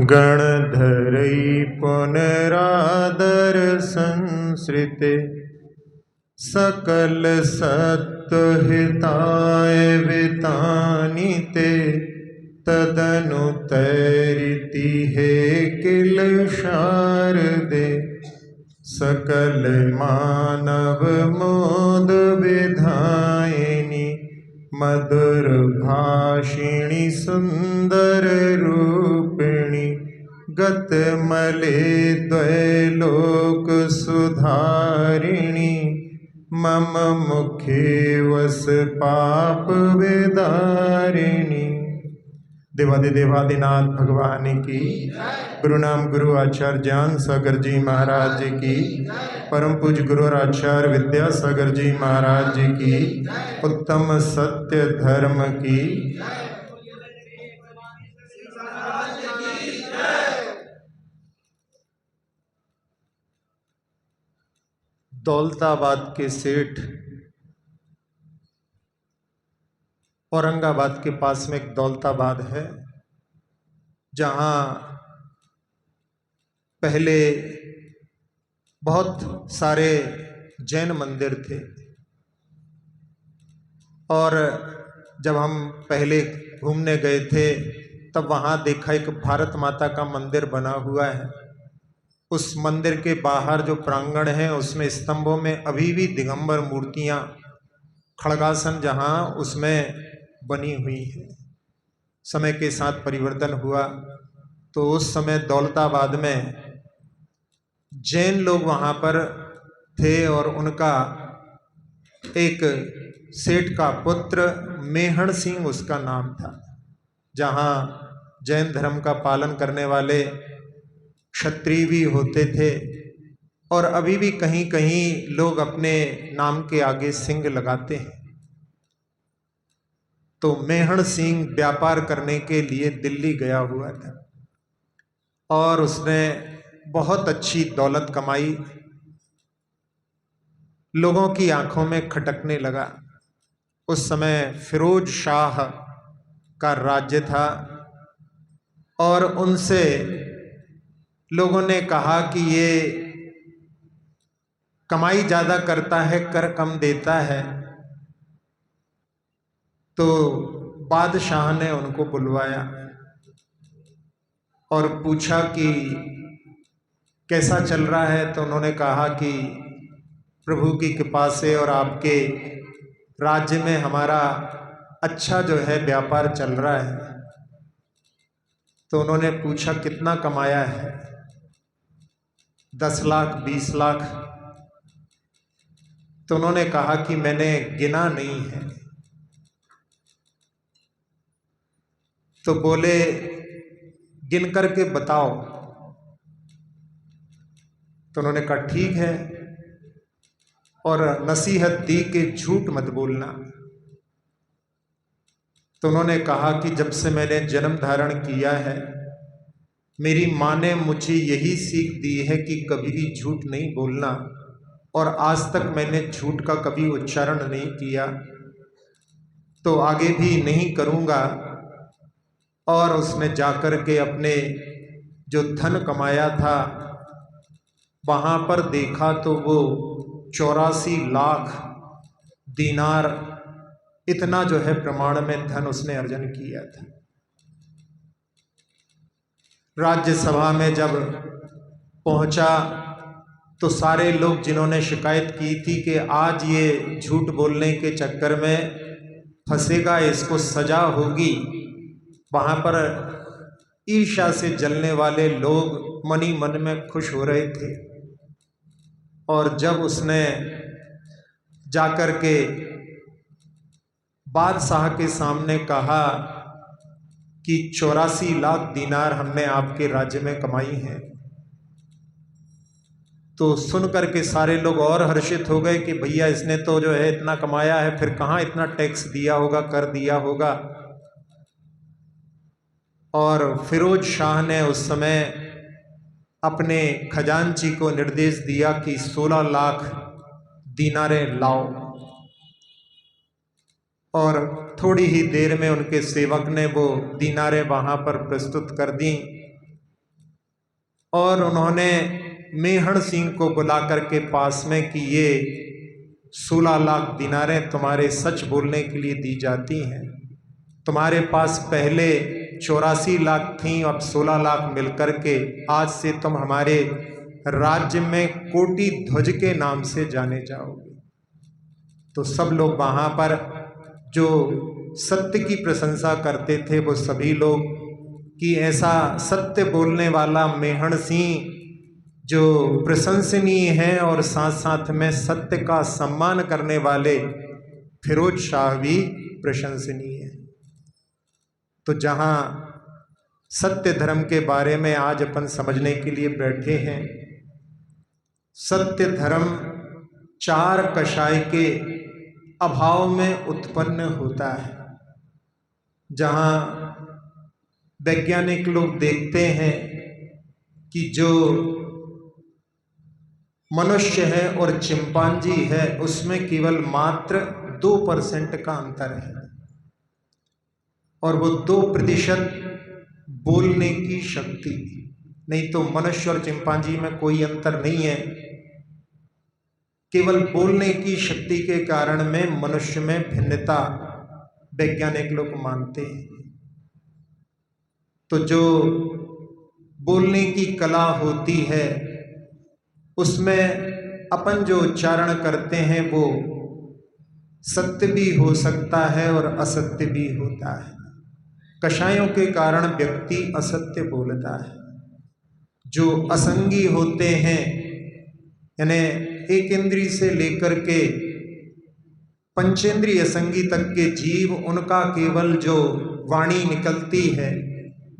गणधरै पुनरादर संसृते सकल सत्वहिताय वितानिते तदनुतैरिति हे किल शारदे सकल मानव मोद विधायिनी मधुर भाषिणी सुंदर रूपिणी गतमले द्वैलोक सुधारिणी मम मुखे वस पाप विदारिणी। देवादिदेवादिनाथ भगवान की, गुरु नाम गुरु आचार्य ज्ञान सागर जी महाराज जी की, परम पूज्य गुरु और आचार्य विद्यासागर जी महाराज जी की, उत्तम सत्य धर्म की। दौलताबाद के सेठ, औरंगाबाद के पास में एक दौलताबाद है, जहाँ पहले बहुत सारे जैन मंदिर थे। और जब हम पहले घूमने गए थे तब वहाँ देखा एक भारत माता का मंदिर बना हुआ है। उस मंदिर के बाहर जो प्रांगण है उसमें स्तंभों में अभी भी दिगंबर मूर्तियाँ, खड़गासन जहाँ उसमें बनी हुई है। समय के साथ परिवर्तन हुआ तो उस समय दौलताबाद में जैन लोग वहाँ पर थे और उनका एक सेठ का पुत्र मेहण सिंह उसका नाम था, जहाँ जैन धर्म का पालन करने वाले क्षत्रिय भी होते थे और अभी भी कहीं कहीं लोग अपने नाम के आगे सिंह लगाते हैं। तो मेहण सिंह व्यापार करने के लिए दिल्ली गया हुआ था और उसने बहुत अच्छी दौलत कमाई, लोगों की आंखों में खटकने लगा। उस समय फिरोज शाह का राज्य था और उनसे लोगों ने कहा कि ये कमाई ज़्यादा करता है, कर कम देता है। तो बादशाह ने उनको बुलवाया और पूछा कि कैसा चल रहा है। तो उन्होंने कहा कि प्रभु की कृपा से और आपके राज्य में हमारा अच्छा जो है व्यापार चल रहा है। तो उन्होंने पूछा कितना कमाया है? 10 लाख, 20 लाख? तो उन्होंने कहा कि मैंने गिना नहीं है। तो बोले गिन करके बताओ। तो उन्होंने कहा ठीक है, और नसीहत दी कि झूठ मत बोलना। तो उन्होंने कहा कि जब से मैंने जन्म धारण किया है मेरी माँ ने मुझे यही सीख दी है कि कभी भी झूठ नहीं बोलना, और आज तक मैंने झूठ का कभी उच्चारण नहीं किया, तो आगे भी नहीं करूँगा। और उसने जाकर के अपने जो धन कमाया था वहाँ पर देखा तो वो 84 लाख दीनार इतना जो है प्रमाण में धन उसने अर्जन किया था। राज्यसभा में जब पहुंचा तो सारे लोग जिन्होंने शिकायत की थी कि आज ये झूठ बोलने के चक्कर में फंसेगा, इसको सजा होगी, वहाँ पर ईर्ष्या से जलने वाले लोग मनी मन में खुश हो रहे थे। और जब उसने जाकर के बादशाह के सामने कहा कि 84 लाख दीनार हमने आपके राज्य में कमाई है, तो सुन करके सारे लोग और हर्षित हो गए कि भैया इसने तो जो है इतना कमाया है, फिर कहाँ इतना टैक्स दिया होगा, कर दिया होगा। और फिरोज शाह ने उस समय अपने खजांची को निर्देश दिया कि 16 लाख दीनारें लाओ। और थोड़ी ही देर में उनके सेवक ने वो दीनारें वहाँ पर प्रस्तुत कर दी और उन्होंने मेहण सिंह को बुला करके पास में कि ये 16 लाख दीनारें तुम्हारे सच बोलने के लिए दी जाती हैं। तुम्हारे पास पहले 84 लाख थीं, अब 16 लाख मिलकर के आज से तुम हमारे राज्य में कोटि ध्वज के नाम से जाने जाओगे। तो सब लोग वहाँ पर जो सत्य की प्रशंसा करते थे वो सभी लोग कि ऐसा सत्य बोलने वाला मेहण सिंह जो प्रशंसनीय है और साथ साथ में सत्य का सम्मान करने वाले फिरोज शाह भी प्रशंसनीय है। तो जहाँ सत्य धर्म के बारे में आज अपन समझने के लिए बैठे हैं, सत्य धर्म 4 कषाय के अभाव में उत्पन्न होता है। जहाँ वैज्ञानिक लोग देखते हैं कि जो मनुष्य है और चिंपांजी है उसमें केवल मात्र 2% का अंतर है और वो 2% बोलने की शक्ति, नहीं तो मनुष्य और चिंपांजी में कोई अंतर नहीं है। केवल बोलने की शक्ति के कारण में मनुष्य में भिन्नता वैज्ञानिक लोग मानते हैं। तो जो बोलने की कला होती है उसमें अपन जो उच्चारण करते हैं वो सत्य भी हो सकता है और असत्य भी होता है। कषायों के कारण व्यक्ति असत्य बोलता है। जो असंगी होते हैं यानी एक इंद्रिय से लेकर के पंचेंद्रिय असंगी तक के जीव, उनका केवल जो वाणी निकलती है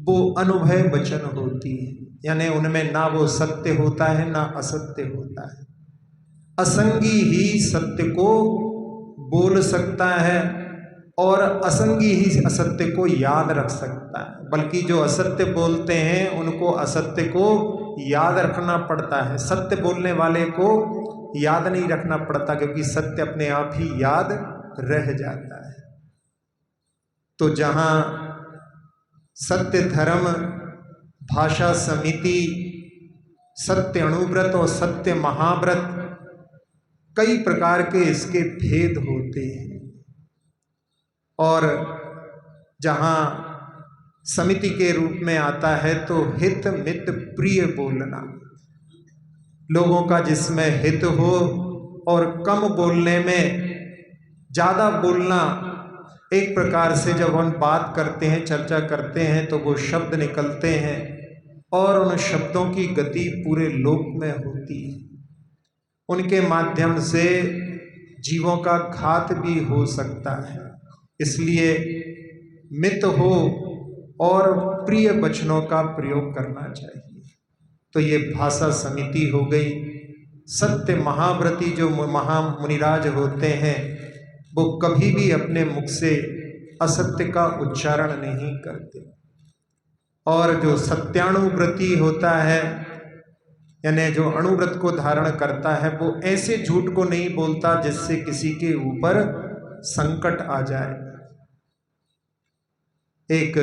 वो अनुभव वचन होती है, यानी उनमें ना वो सत्य होता है ना असत्य होता है। असंगी ही सत्य को बोल सकता है और असंगी ही असत्य को याद रख सकता है, बल्कि जो असत्य बोलते हैं उनको असत्य को याद रखना पड़ता है। सत्य बोलने वाले को याद नहीं रखना पड़ता क्योंकि सत्य अपने आप ही याद रह जाता है। तो जहाँ सत्य धर्म भाषा समिति, सत्य अणुव्रत और सत्य महाव्रत, कई प्रकार के इसके भेद होते हैं। और जहाँ समिति के रूप में आता है तो हित मित प्रिय बोलना, लोगों का जिसमें हित हो और कम बोलने में ज़्यादा बोलना। एक प्रकार से जब हम बात करते हैं, चर्चा करते हैं तो वो शब्द निकलते हैं और उन शब्दों की गति पूरे लोक में होती है। उनके माध्यम से जीवों का घात भी हो सकता है। इसलिए मित हो और प्रिय वचनों का प्रयोग करना चाहिए। तो ये भाषा समिति हो गई। सत्य महाव्रती जो महामुनिराज होते हैं वो कभी भी अपने मुख से असत्य का उच्चारण नहीं करते। और जो सत्यानुव्रती होता है यानी जो अणुव्रत को धारण करता है वो ऐसे झूठ को नहीं बोलता जिससे किसी के ऊपर संकट आ जाए। एक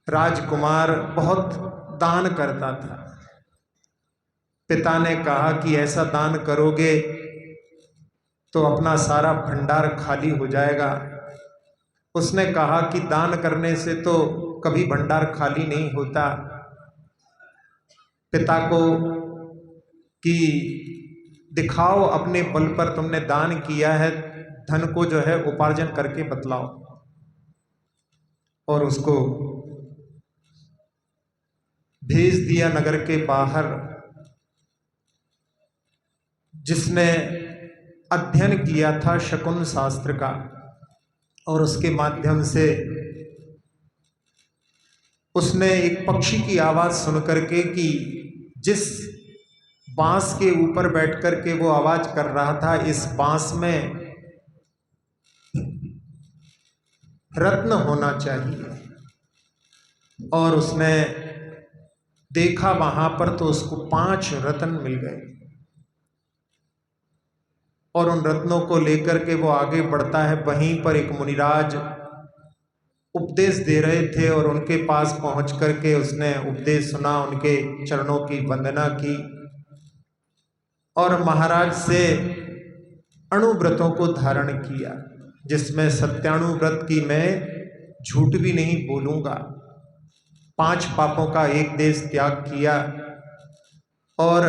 राजकुमार बहुत दान करता था। पिता ने कहा कि ऐसा दान करोगे तो अपना सारा भंडार खाली हो जाएगा। उसने कहा कि दान करने से तो कभी भंडार खाली नहीं होता। पिता को कि दिखाओ अपने बल पर तुमने दान किया है, धन को जो है उपार्जन करके बतलाओ। और उसको भेज दिया नगर के बाहर, जिसने अध्ययन किया था शकुन शास्त्र का, और उसके माध्यम से उसने एक पक्षी की आवाज सुन करके कि जिस बांस के ऊपर बैठ करके वो आवाज कर रहा था, इस बांस में रत्न होना चाहिए। और उसने देखा वहां पर तो उसको 5 रत्न मिल गए। और उन रत्नों को लेकर के वो आगे बढ़ता है। वहीं पर एक मुनिराज उपदेश दे रहे थे और उनके पास पहुंच करके उसने उपदेश सुना, उनके चरणों की वंदना की और महाराज से अणुव्रतों को धारण किया, जिसमें सत्याणुव्रत की मैं झूठ भी नहीं बोलूंगा। 5 पापों का एक देश त्याग किया। और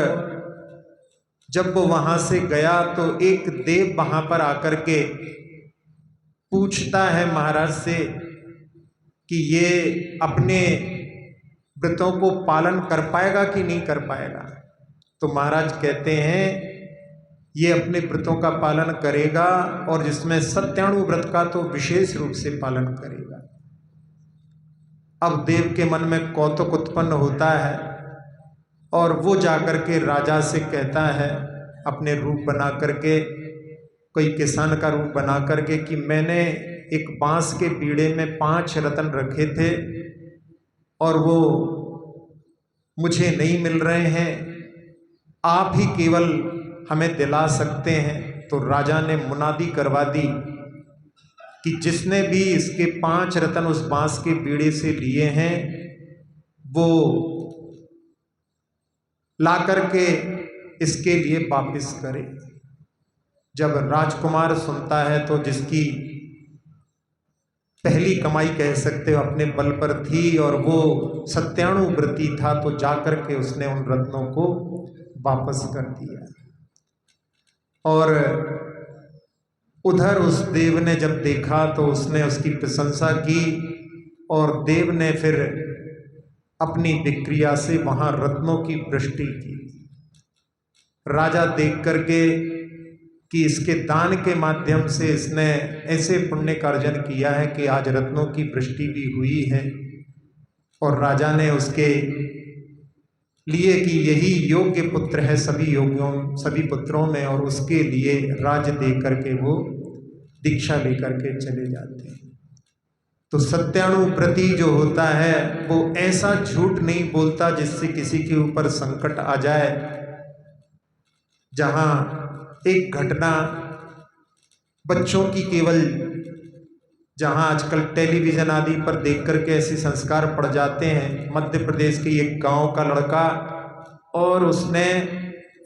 जब वो वहां से गया तो एक देव वहां पर आकर के पूछता है महाराज से कि ये अपने व्रतों को पालन कर पाएगा कि नहीं कर पाएगा। तो महाराज कहते हैं ये अपने व्रतों का पालन करेगा और जिसमें सत्याणु व्रत का तो विशेष रूप से पालन करेगा। अब देव के मन में कौतुक उत्पन्न होता है और वो जाकर के राजा से कहता है अपने रूप बना करके, कोई किसान का रूप बना करके, कि मैंने एक बांस के बीड़े में 5 रत्न रखे थे और वो मुझे नहीं मिल रहे हैं, आप ही केवल हमें दिला सकते हैं। तो राजा ने मुनादी करवा दी कि जिसने भी इसके 5 रत्न उस बांस के बीड़े से लिए हैं वो ला करके इसके लिए वापिस करे। जब राजकुमार सुनता है तो जिसकी पहली कमाई कह सकते हो अपने बल पर थी और वो सत्याणुव्रती था, तो जाकर के उसने उन रत्नों को वापस कर दिया। और उधर उस देव ने जब देखा तो उसने उसकी प्रशंसा की और देव ने फिर अपनी विक्रिया से वहां रत्नों की वृष्टि की। राजा देख करके कि इसके दान के माध्यम से इसने ऐसे पुण्य का अर्जन किया है कि आज रत्नों की वृष्टि भी हुई है, और राजा ने उसके लिए कि यही योग्य पुत्र है सभी पुत्रों में, और उसके लिए राज्य दे करके वो दीक्षा लेकर के चले जाते हैं। तो सत्याणुव्रती जो होता है वो ऐसा झूठ नहीं बोलता जिससे किसी के ऊपर संकट आ जाए। जहां एक घटना बच्चों की केवल, जहां आजकल टेलीविजन आदि पर देख करके ऐसे संस्कार पड़ जाते हैं। मध्य प्रदेश के एक गांव का लड़का, और उसने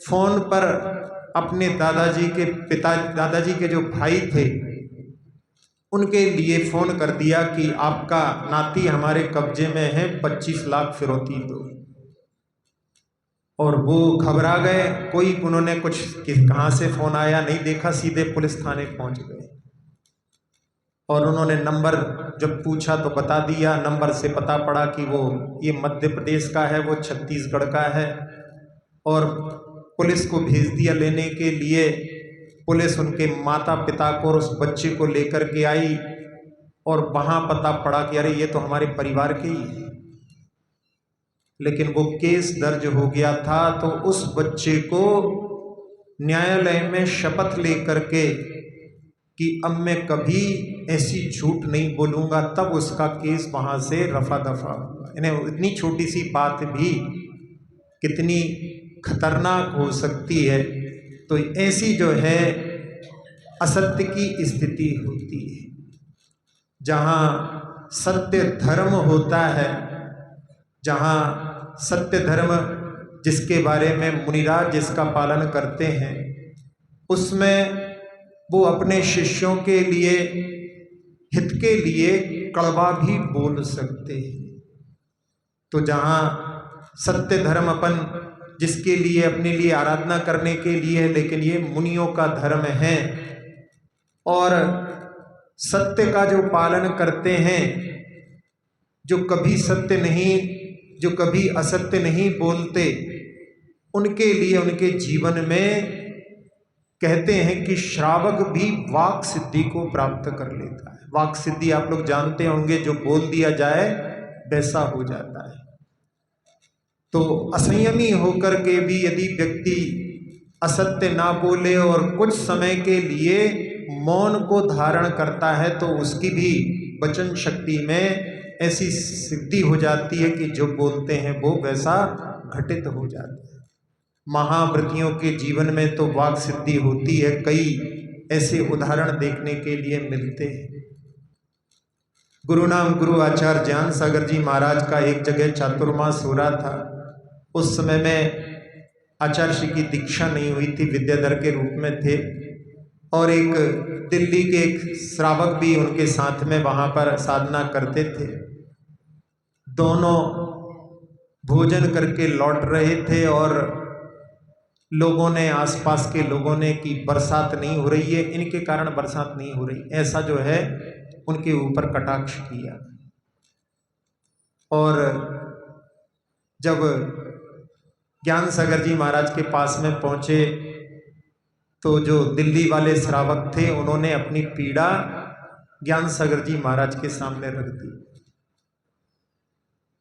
फोन पर अपने दादाजी के जो भाई थे उनके लिए फोन कर दिया कि आपका नाती हमारे कब्जे में है, 25 लाख फिरौती दो। और वो घबरा गए, कोई उन्होंने कुछ कहाँ से फोन आया नहीं देखा, सीधे पुलिस थाने पहुंच गए। और उन्होंने नंबर जब पूछा तो बता दिया, नंबर से पता पड़ा कि वो ये मध्य प्रदेश का है, वो छत्तीसगढ़ का है। और पुलिस को भेज दिया लेने के लिए। पुलिस उनके माता पिता को और उस बच्चे को लेकर के आई, और वहां पता पड़ा कि अरे ये तो हमारे परिवार के ही है। लेकिन वो केस दर्ज हो गया था, तो उस बच्चे को न्यायालय में शपथ लेकर के कि अब मैं कभी ऐसी झूठ नहीं बोलूंगा, तब उसका केस वहां से रफा दफा हुआ। इन्हें इतनी छोटी सी बात भी कितनी खतरनाक हो सकती है। तो ऐसी जो है असत्य की स्थिति होती है। जहां सत्य धर्म होता है, जहां सत्य धर्म जिसके बारे में मुनिराज जिसका पालन करते हैं, उसमें वो अपने शिष्यों के लिए हित के लिए कड़वा भी बोल सकते हैं। तो जहां सत्य धर्म अपन जिसके लिए अपने लिए आराधना करने के लिए है, लेकिन ये मुनियों का धर्म है, और सत्य का जो पालन करते हैं, जो कभी सत्य नहीं, जो कभी असत्य नहीं बोलते, उनके लिए उनके जीवन में कहते हैं कि श्रावक भी वाक सिद्धि को प्राप्त कर लेता है। वाक सिद्धि आप लोग जानते होंगे, जो बोल दिया जाए वैसा हो जाता है। तो असंयमी होकर के भी यदि व्यक्ति असत्य ना बोले और कुछ समय के लिए मौन को धारण करता है, तो उसकी भी वचन शक्ति में ऐसी सिद्धि हो जाती है कि जो बोलते हैं वो वैसा घटित हो जाता है। महाव्रतियों के जीवन में तो वाक सिद्धि होती है, कई ऐसे उदाहरण देखने के लिए मिलते हैं। गुरु नाम गुरु आचार्य ज्ञान सागर जी महाराज का एक जगह चातुर्मास हो रहा था। उस समय में आचार्य श्री की दीक्षा नहीं हुई थी, विद्याधर के रूप में थे, और एक दिल्ली के एक श्रावक भी उनके साथ में वहाँ पर साधना करते थे। दोनों भोजन करके लौट रहे थे और लोगों ने, आसपास के लोगों ने कि बरसात नहीं हो रही है, इनके कारण बरसात नहीं हो रही, ऐसा जो है उनके ऊपर कटाक्ष किया। और जब ज्ञान सागर जी महाराज के पास में पहुंचे तो जो दिल्ली वाले श्रावक थे उन्होंने अपनी पीड़ा ज्ञान सागर जी महाराज के सामने रख दी।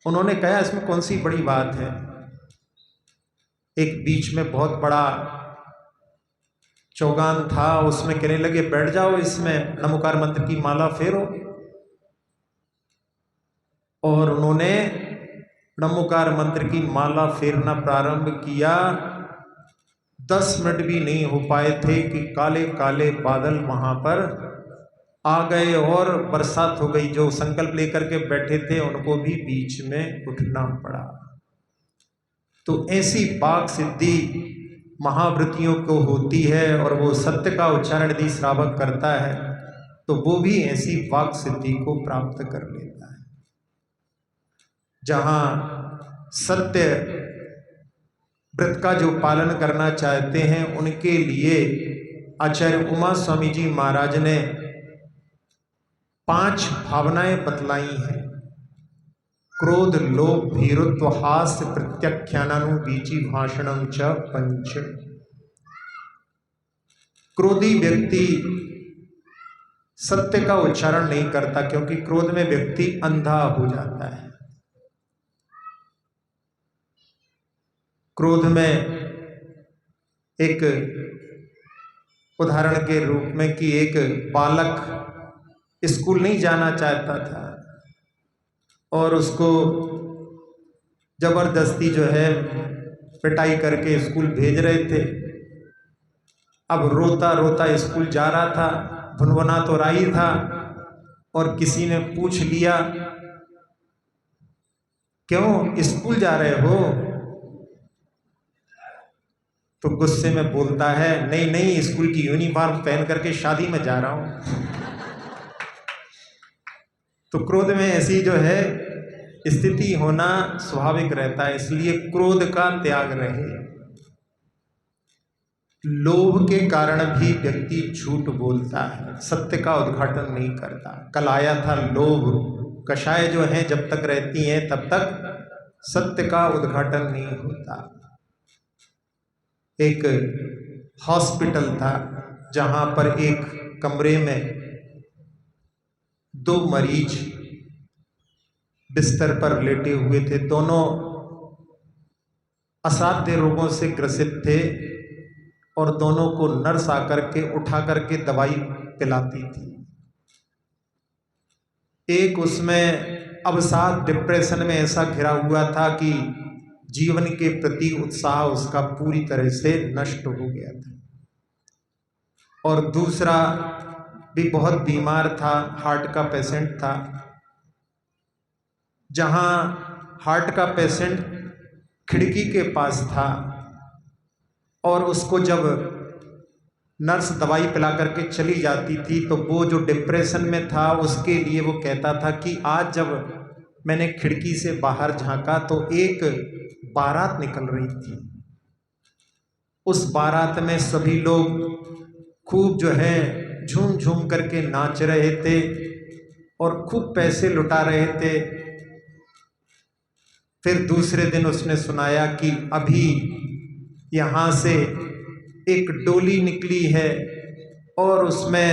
उन्होंने कहा, इसमें कौन सी बड़ी बात है। एक बीच में बहुत बड़ा चौगान था, उसमें कहने लगे बैठ जाओ, इसमें नमोकार मंत्र की माला फेरो। और उन्होंने नमोकार मंत्र की माला फेरना प्रारंभ किया। 10 मिनट भी नहीं हो पाए थे कि काले काले बादल वहां पर आ गए और बरसात हो गई। जो संकल्प लेकर के बैठे थे उनको भी बीच में उठना पड़ा। तो ऐसी वाक सिद्धि महाव्रतियों को होती है और वो सत्य का उच्चारण यदि श्रावक करता है तो वो भी ऐसी वाक सिद्धि को प्राप्त कर लेता है। जहाँ सत्य व्रत का जो पालन करना चाहते हैं उनके लिए आचार्य उमा स्वामी जी महाराज ने 5 भावनाएं बतलाई हैं। क्रोध, लोभ, भीरुत्व, हास्य, प्रत्याख्यानानुबीची भाषणम च पंच। क्रोधी व्यक्ति सत्य का उच्चारण नहीं करता, क्योंकि क्रोध में व्यक्ति अंधा हो जाता है। क्रोध में एक उदाहरण के रूप में कि एक बालक स्कूल नहीं जाना चाहता था और उसको जबरदस्ती जो है पिटाई करके स्कूल भेज रहे थे। अब रोता रोता स्कूल जा रहा था, भुनभुना तो रहा ही था, और किसी ने पूछ लिया, क्यों स्कूल जा रहे हो? तो गुस्से में बोलता है, नहीं नहीं, स्कूल की यूनिफॉर्म पहन करके शादी में जा रहा हूं। तो क्रोध में ऐसी जो है स्थिति होना स्वाभाविक रहता है, इसलिए क्रोध का त्याग रहे। लोभ के कारण भी व्यक्ति झूठ बोलता है, सत्य का उद्घाटन नहीं करता। कल आया था लोभ कषाय जो है जब तक रहती हैं तब तक सत्य का उद्घाटन नहीं होता। एक हॉस्पिटल था जहां पर एक कमरे में 2 मरीज बिस्तर पर लेटे हुए थे। दोनों असाध्य रोगों से ग्रसित थे और दोनों को नर्स आकर के उठा करके दवाई पिलाती थी। एक उसमें अवसाद, डिप्रेशन में ऐसा घिरा हुआ था कि जीवन के प्रति उत्साह उसका पूरी तरह से नष्ट हो गया था। और दूसरा भी बहुत बीमार था, हार्ट का पेशेंट था। जहां हार्ट का पेशेंट खिड़की के पास था और उसको जब नर्स दवाई पिला करके चली जाती थी तो वो जो डिप्रेशन में था उसके लिए वो कहता था कि आज जब मैंने खिड़की से बाहर झांका तो एक बारात निकल रही थी। उस बारात में सभी लोग खूब जो है झूम झूम करके नाच रहे थे और खूब पैसे लुटा रहे थे। फिर दूसरे दिन उसने सुनाया कि अभी यहाँ से एक डोली निकली है और उसमें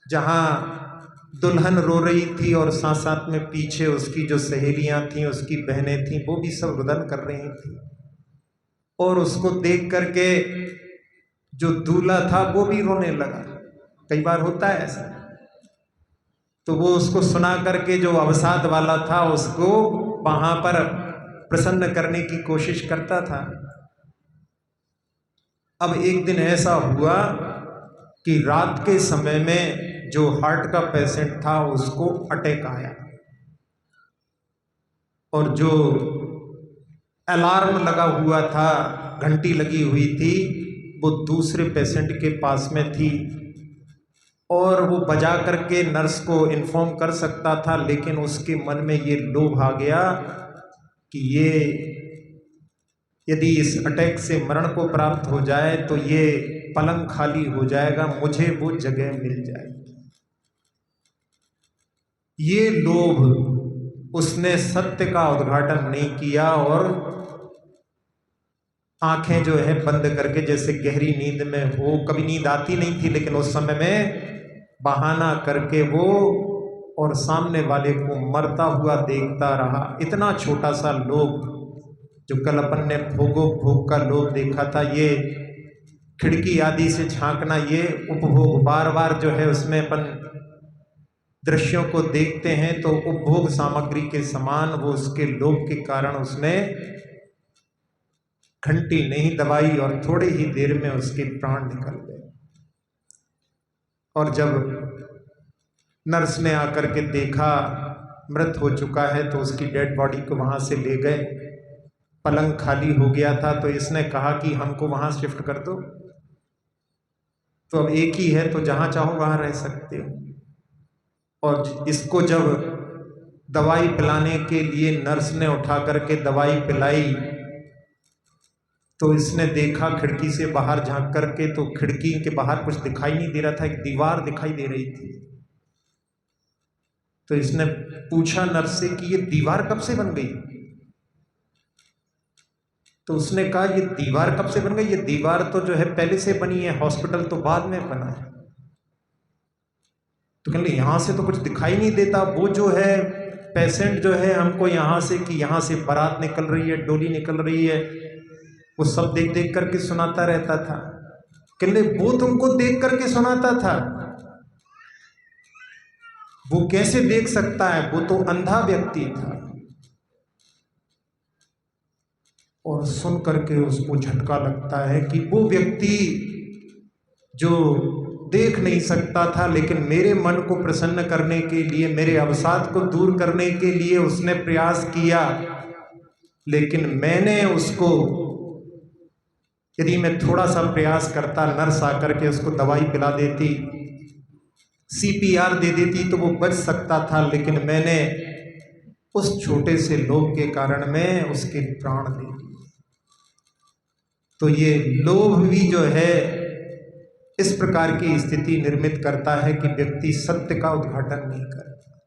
जहाँ दुल्हन रो रही थी और साथ साथ में पीछे उसकी जो सहेलियां थीं, उसकी बहनें थीं, वो भी सब रुदन कर रही थी। और उसको देख करके जो दूल्हा था वो भी रोने लगा। कई बार होता है ऐसा। तो वो उसको सुना करके जो अवसाद वाला था उसको वहां पर प्रसन्न करने की कोशिश करता था। अब एक दिन ऐसा हुआ कि रात के समय में जो हार्ट का पेशेंट था उसको अटैक आया, और जो अलार्म लगा हुआ था, घंटी लगी हुई थी, वो दूसरे पेशेंट के पास में थी, और वो बजा करके नर्स को इन्फॉर्म कर सकता था, लेकिन उसके मन में ये लोभ आ गया कि ये यदि इस अटैक से मरण को प्राप्त हो जाए तो ये पलंग खाली हो जाएगा, मुझे वो जगह मिल जाएगी। ये लोभ, उसने सत्य का उद्घाटन नहीं किया और आंखें जो है बंद करके, जैसे गहरी नींद में हो, कभी नींद आती नहीं थी लेकिन उस समय में बहाना करके वो और सामने वाले को मरता हुआ देखता रहा। इतना छोटा सा लोभ, जो कल अपन ने भोग का लोभ देखा था, ये खिड़की आदि से झांकना, ये उपभोग बार बार जो है उसमें अपन दृश्यों को देखते हैं तो उपभोग सामग्री के समान वो उसके लोभ के कारण उसने घंटी नहीं दबाई और थोड़ी ही देर में उसके प्राण निकल गए। और जब नर्स ने आकर के देखा मृत हो चुका है तो उसकी डेड बॉडी को वहां से ले गए। पलंग खाली हो गया था तो इसने कहा कि हमको वहां शिफ्ट कर दो, तो अब एक ही है तो जहां चाहो वहां रह सकते हो। और इसको जब दवाई पिलाने के लिए नर्स ने उठा करके दवाई पिलाई तो इसने देखा खिड़की से बाहर झांक करके, तो खिड़की के बाहर कुछ दिखाई नहीं दे रहा था, एक दीवार दिखाई दे रही थी। तो इसने पूछा नर्स से कि ये दीवार कब से बन गई? तो उसने कहा ये दीवार कब से बन गई? ये दीवार तो जो है पहले से बनी है, हॉस्पिटल तो बाद में बना है। तो कहने यहां से तो कुछ दिखाई नहीं देता, वो जो है पेशेंट जो है हमको यहां से कि यहां से बारात निकल रही है, डोली निकल रही है, वो सब देख देख करके सुनाता रहता था। कहने वो तुमको देख करके सुनाता था? वो कैसे देख सकता है, वो तो अंधा व्यक्ति था। और सुन करके उसको झटका लगता है कि वो व्यक्ति जो देख नहीं सकता था, लेकिन मेरे मन को प्रसन्न करने के लिए, मेरे अवसाद को दूर करने के लिए उसने प्रयास किया, लेकिन मैंने उसको, यदि मैं थोड़ा सा प्रयास करता, नर्स आकर के उसको दवाई पिला देती, CPR दे देती तो वो बच सकता था, लेकिन मैंने उस छोटे से लोभ के कारण में उसके प्राण दे दिए। तो ये लोभ भी जो है इस प्रकार की स्थिति निर्मित करता है कि व्यक्ति सत्य का उद्घाटन नहीं करता।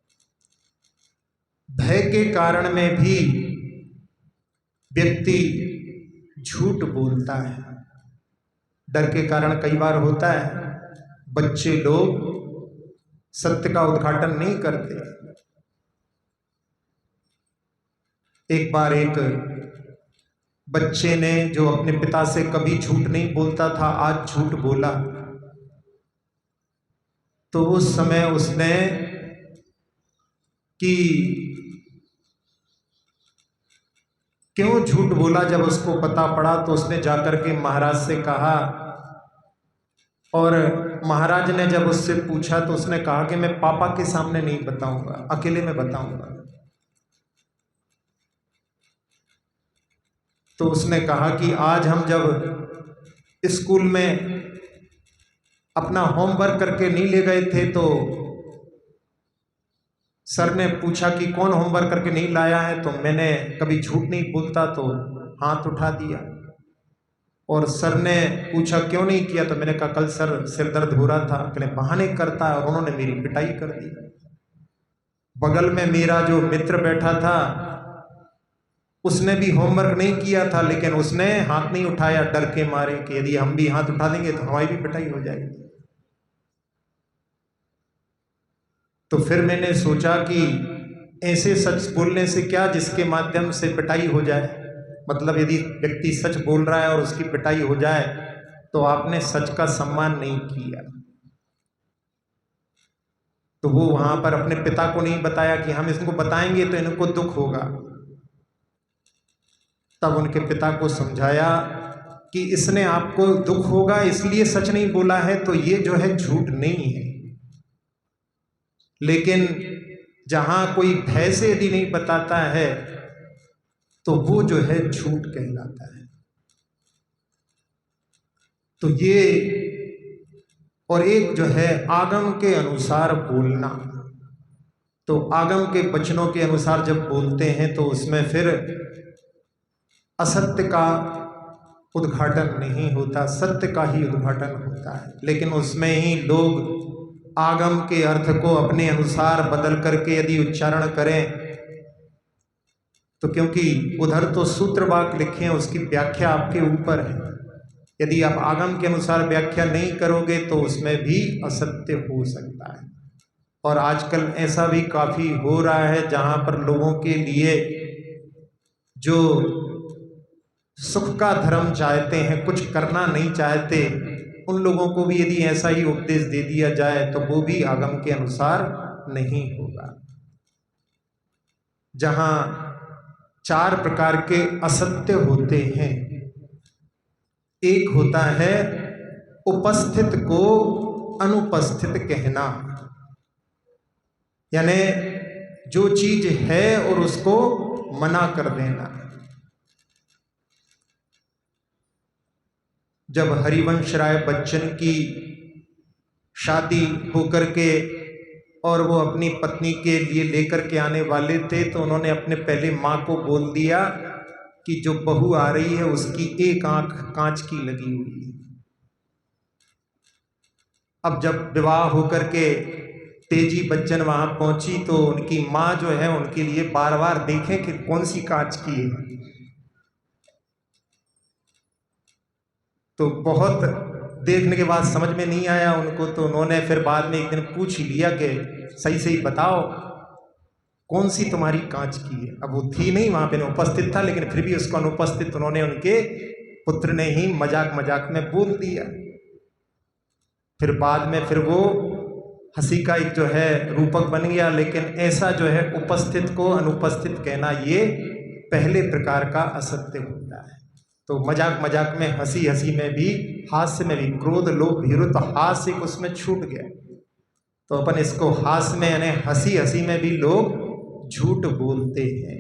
भय के कारण में भी व्यक्ति झूठ बोलता है। डर के कारण कई बार होता है बच्चे लोग सत्य का उद्घाटन नहीं करते। एक बार एक बच्चे ने, जो अपने पिता से कभी झूठ नहीं बोलता था, आज झूठ बोला। तो उस समय उसने कि क्यों झूठ बोला, जब उसको पता पड़ा तो उसने जाकर के महाराज से कहा, और महाराज ने जब उससे पूछा तो उसने कहा कि मैं पापा के सामने नहीं बताऊंगा, अकेले में बताऊंगा। तो उसने कहा कि आज हम जब स्कूल में अपना होमवर्क करके नहीं ले गए थे तो सर ने पूछा कि कौन होमवर्क करके नहीं लाया है, तो मैंने कभी झूठ नहीं बोलता तो हाथ उठा दिया। और सर ने पूछा क्यों नहीं किया, तो मैंने कहा कल सर सिर दर्द हो रहा था। कहने बहाने करता है, और उन्होंने मेरी पिटाई कर दी। बगल में मेरा जो मित्र बैठा था उसने भी होमवर्क नहीं किया था, लेकिन उसने हाथ नहीं उठाया, डर के मारे कि यदि हम भी हाथ उठा देंगे तो हमारी भी पिटाई हो जाएगी। तो फिर मैंने सोचा कि ऐसे सच बोलने से क्या जिसके माध्यम से पिटाई हो जाए, मतलब यदि व्यक्ति सच बोल रहा है और उसकी पिटाई हो जाए तो आपने सच का सम्मान नहीं किया। तो वो वहां पर अपने पिता को नहीं बताया कि हम इसको बताएंगे तो इनको दुख होगा। तब उनके पिता को समझाया कि इसने आपको दुख होगा इसलिए सच नहीं बोला है, तो ये जो है झूठ नहीं है। लेकिन जहां कोई भय से यदि नहीं बताता है तो वो जो है झूठ कहलाता है। तो ये, और एक जो है आगम के अनुसार बोलना, तो आगम के वचनों के अनुसार जब बोलते हैं तो उसमें फिर असत्य का उद्घाटन नहीं होता, सत्य का ही उद्घाटन होता है। लेकिन उसमें ही लोग आगम के अर्थ को अपने अनुसार बदल करके यदि उच्चारण करें तो, क्योंकि उधर तो सूत्र वाक्य लिखे हैं, उसकी व्याख्या आपके ऊपर है। यदि आप आगम के अनुसार व्याख्या नहीं करोगे तो उसमें भी असत्य हो सकता है। और आजकल ऐसा भी काफ़ी हो रहा है जहाँ पर लोगों के लिए जो सुख का धर्म चाहते हैं, कुछ करना नहीं चाहते, उन लोगों को भी यदि ऐसा ही उपदेश दे दिया जाए तो वो भी आगम के अनुसार नहीं होगा। जहाँ 4 प्रकार के असत्य होते हैं। एक होता है उपस्थित को अनुपस्थित कहना, यानी जो चीज है और उसको मना कर देना। जब हरिवंश राय बच्चन की शादी होकर के और वो अपनी पत्नी के लिए लेकर के आने वाले थे तो उन्होंने अपने पहले माँ को बोल दिया कि जो बहू आ रही है उसकी एक आंख कांच की लगी हुई है। अब जब विवाह होकर के तेजी बच्चन वहां पहुंची तो उनकी माँ जो है उनके लिए बार बार देखें कि कौन सी कांच की है। तो बहुत देखने के बाद समझ में नहीं आया उनको, तो उन्होंने फिर बाद में एक दिन पूछ ही लिया कि सही सही बताओ कौन सी तुम्हारी कांच की है। अब वो थी नहीं वहां पे, उपस्थित था, लेकिन फिर भी उसको अनुपस्थित उन्होंने उनके पुत्र ने ही मजाक मजाक में बोल दिया। फिर बाद में फिर वो हंसी का एक जो है रूपक बन गया। लेकिन ऐसा जो है उपस्थित को अनुपस्थित कहना, ये पहले प्रकार का असत्य होता है। तो मजाक मजाक में, हंसी हंसी में भी, हास्य में भी, क्रोध लोभ भीरुत हास्य उसमें छूट गया। तो अपन इसको हास्य में यानी हंसी हंसी में भी लोग झूठ बोलते हैं।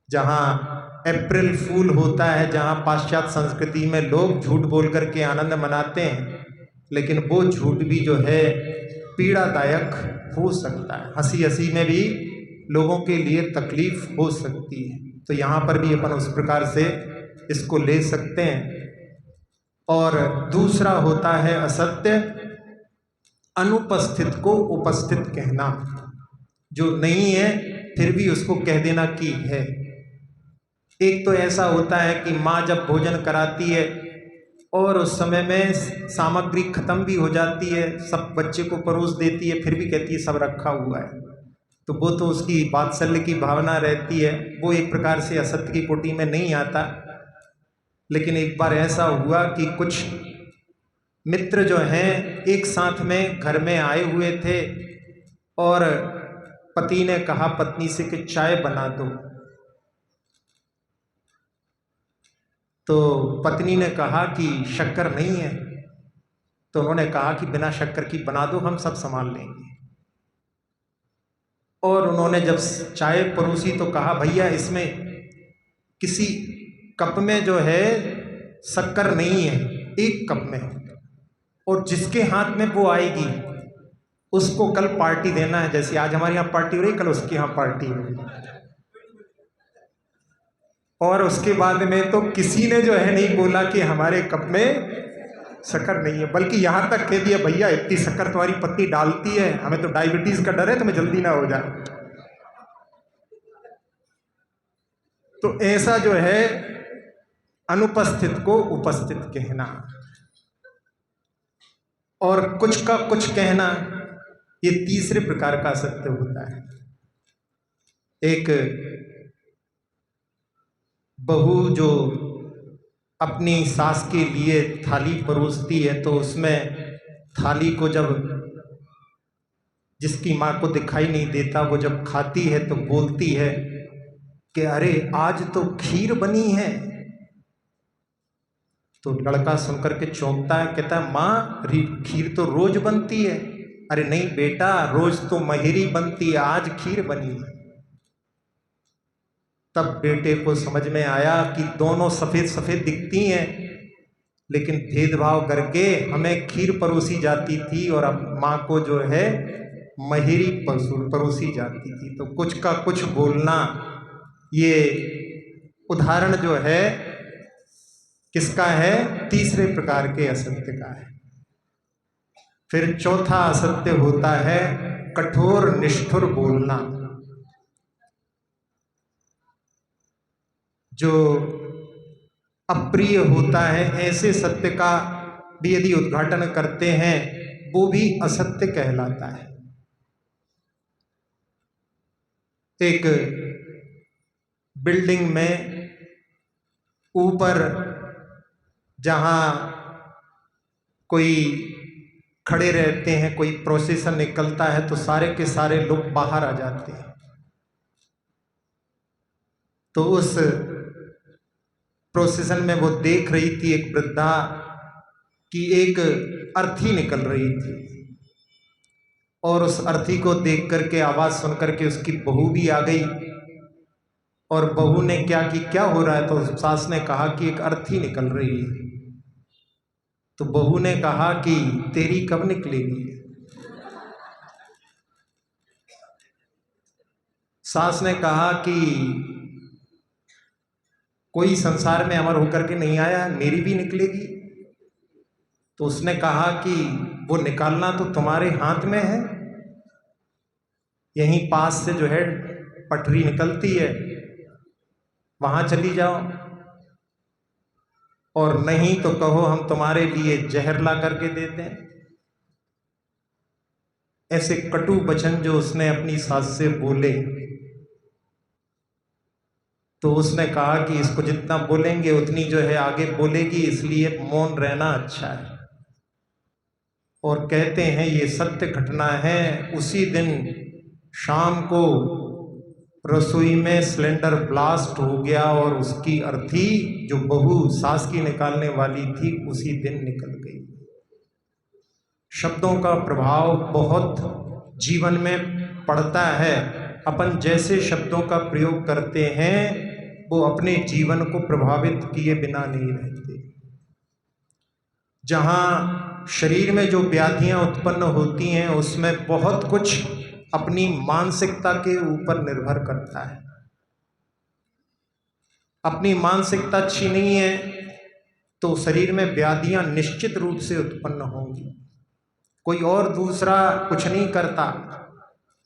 जहाँ अप्रैल फूल होता है, जहाँ पाश्चात्य संस्कृति में लोग झूठ बोल करके आनंद मनाते हैं, लेकिन वो झूठ भी जो है पीड़ादायक हो सकता है। हंसी हंसी में भी लोगों के लिए तकलीफ हो सकती है। तो यहाँ पर भी अपन उस प्रकार से इसको ले सकते हैं। और दूसरा होता है असत्य अनुपस्थित को उपस्थित कहना, जो नहीं है फिर भी उसको कह देना कि है। एक तो ऐसा होता है कि माँ जब भोजन कराती है और उस समय में सामग्री खत्म भी हो जाती है, सब बच्चे को परोस देती है, फिर भी कहती है सब रखा हुआ है, तो वो तो उसकी वात्सल्य की भावना रहती है, वो एक प्रकार से असत्य की कोटि में नहीं आता। लेकिन एक बार ऐसा हुआ कि कुछ मित्र जो हैं एक साथ में घर में आए हुए थे और पति ने कहा पत्नी से कि चाय बना दो। तो पत्नी ने कहा कि शक्कर नहीं है। तो उन्होंने कहा कि बिना शक्कर की बना दो, हम सब संभाल लेंगे। और उन्होंने जब चाय परोसी तो कहा भैया इसमें किसी कप में जो है शक्कर नहीं है, एक कप में, और जिसके हाथ में वो आएगी उसको कल पार्टी देना है। जैसे आज हमारे यहाँ पार्टी हो रही, कल उसके यहाँ पार्टी होगी। और उसके बाद में तो किसी ने जो है नहीं बोला कि हमारे कप में शक्कर नहीं है, बल्कि यहाँ तक कह दिया भैया इतनी शक्कर तुम्हारी पत्नी डालती है, हमें तो डायबिटीज का डर है, तुम्हें जल्दी ना हो जाए। तो ऐसा जो है अनुपस्थित को उपस्थित कहना और कुछ का कुछ कहना, ये तीसरे प्रकार का असत्य होता है। एक बहू जो अपनी सास के लिए थाली परोसती है तो उसमें थाली को जब जिसकी माँ को दिखाई नहीं देता वो जब खाती है तो बोलती है कि अरे आज तो खीर बनी है। तो लड़का सुनकर के चौंकता है, कहता है माँ खीर तो रोज बनती है। अरे नहीं बेटा, रोज तो महेरी बनती है, आज खीर बनी है। तब बेटे को समझ में आया कि दोनों सफेद सफेद दिखती हैं, लेकिन भेदभाव करके हमें खीर परोसी जाती थी और अब माँ को जो है महेरी परोसी जाती थी। तो कुछ का कुछ बोलना, ये उदाहरण जो है किसका है? तीसरे प्रकार के असत्य का है। फिर चौथा असत्य होता है कठोर निष्ठुर बोलना। जो अप्रिय होता है, ऐसे सत्य का भी यदि उद्घाटन करते हैं वो भी असत्य कहलाता है। एक बिल्डिंग में ऊपर जहां कोई खड़े रहते हैं, कोई प्रोसेसन निकलता है तो सारे के सारे लोग बाहर आ जाते हैं। तो उस प्रोसेसन में वो देख रही थी एक वृद्धा कि एक अर्थी निकल रही थी, और उस अर्थी को देख करके, आवाज सुन करके उसकी बहू भी आ गई। और बहू ने क्या कि क्या हो रहा है? तो सास ने कहा कि एक अर्थी निकल रही है। तो बहू ने कहा कि तेरी कब निकलेगी? सास ने कहा कि कोई संसार में अमर होकर के नहीं आया, मेरी भी निकलेगी। तो उसने कहा कि वो निकालना तो तुम्हारे हाथ में है, यहीं पास से जो है पटरी निकलती है, वहां चली जाओ, और नहीं तो कहो हम तुम्हारे लिए जहर ला करके देते हैं। ऐसे कटु वचन जो उसने अपनी सास से बोले, तो उसने कहा कि इसको जितना बोलेंगे उतनी जो है आगे बोलेगी, इसलिए मौन रहना अच्छा है। और कहते हैं ये सत्य घटना है। उसी दिन शाम को रसोई में सिलेंडर ब्लास्ट हो गया और उसकी अर्थी जो बहू सास की निकालने वाली थी उसी दिन निकल गई। शब्दों का प्रभाव बहुत जीवन में पड़ता है। अपन जैसे शब्दों का प्रयोग करते हैं वो अपने जीवन को प्रभावित किए बिना नहीं रहते। जहाँ शरीर में जो व्याधियां उत्पन्न होती हैं उसमें बहुत कुछ अपनी मानसिकता के ऊपर निर्भर करता है। अपनी मानसिकता अच्छी नहीं है तो शरीर में व्याधियां निश्चित रूप से उत्पन्न होंगी। कोई और दूसरा कुछ नहीं करता।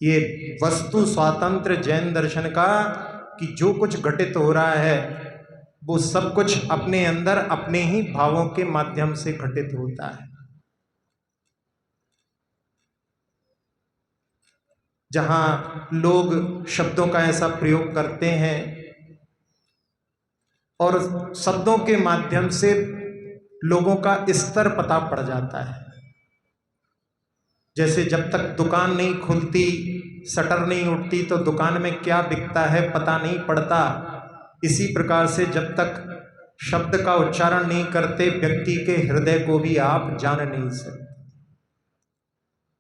ये वस्तु स्वातंत्र जैन दर्शन का कि जो कुछ घटित हो रहा है वो सब कुछ अपने अंदर अपने ही भावों के माध्यम से घटित होता है। जहां लोग शब्दों का ऐसा प्रयोग करते हैं और शब्दों के माध्यम से लोगों का स्तर पता पड़ जाता है। जैसे जब तक दुकान नहीं खुलती, शटर नहीं उठती तो दुकान में क्या बिकता है पता नहीं पड़ता। इसी प्रकार से जब तक शब्द का उच्चारण नहीं करते व्यक्ति के हृदय को भी आप जान नहीं सकते।